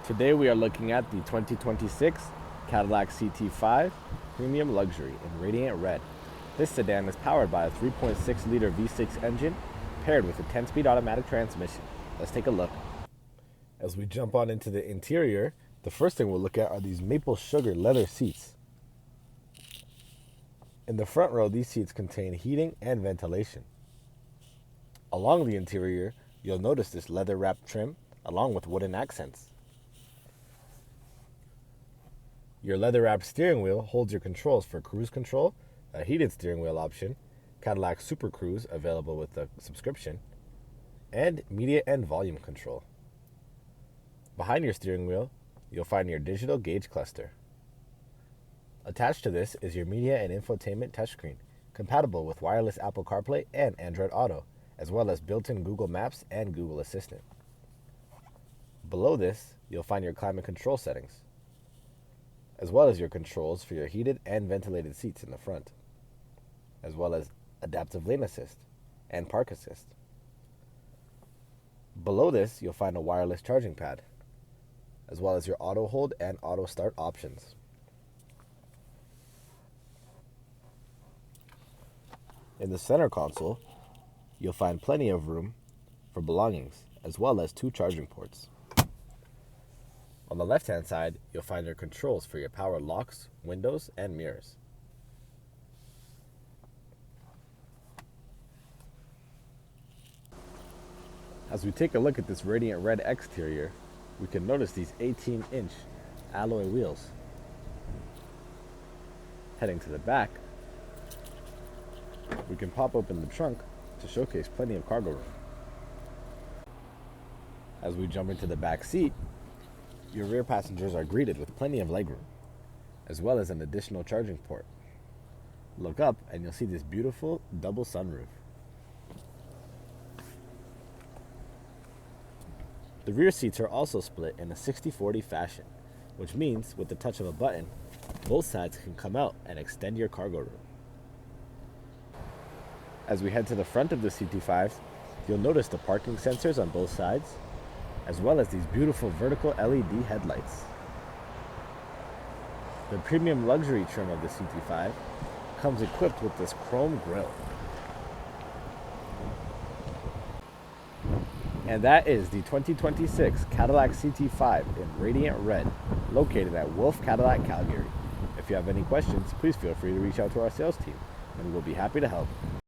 Today we are looking at the 2026 Cadillac CT5 Premium Luxury in Radiant Red. This sedan is powered by a 3.6-liter V6 engine paired with a 10-speed automatic transmission. Let's take a look. As we jump on into the interior, the first thing we'll look at are these maple sugar leather seats. In the front row, these seats contain heating and ventilation. Along the interior, you'll notice this leather-wrapped trim along with wooden accents. Your leather-wrapped steering wheel holds your controls for cruise control, a heated steering wheel option, Cadillac Super Cruise available with the subscription, and media and volume control. Behind your steering wheel, you'll find your digital gauge cluster. Attached to this is your media and infotainment touchscreen, compatible with wireless Apple CarPlay and Android Auto, as well as built-in Google Maps and Google Assistant. Below this, you'll find your climate control settings, as well as your controls for your heated and ventilated seats in the front, as well as adaptive lane assist and park assist. Below this, you'll find a wireless charging pad, as well as your auto hold and auto start options. In the center console, you'll find plenty of room for belongings, as well as 2 charging ports. On the left-hand side, you'll find your controls for your power locks, windows, and mirrors. As we take a look at this Radiant Red exterior, we can notice these 18-inch alloy wheels. Heading to the back, we can pop open the trunk to showcase plenty of cargo room. As we jump into the back seat, your rear passengers are greeted with plenty of legroom, as well as an additional charging port. Look up and you'll see this beautiful double sunroof. The rear seats are also split in a 60-40 fashion, which means with the touch of a button, both sides can come out and extend your cargo room. As we head to the front of the CT5, you'll notice the parking sensors on both sides, as well as these beautiful vertical LED headlights. The premium luxury trim of the CT5 comes equipped with this chrome grille. And that is the 2026 Cadillac CT5 in Radiant Red, located at Wolfe Cadillac, Calgary. If you have any questions, please feel free to reach out to our sales team, and we'll be happy to help.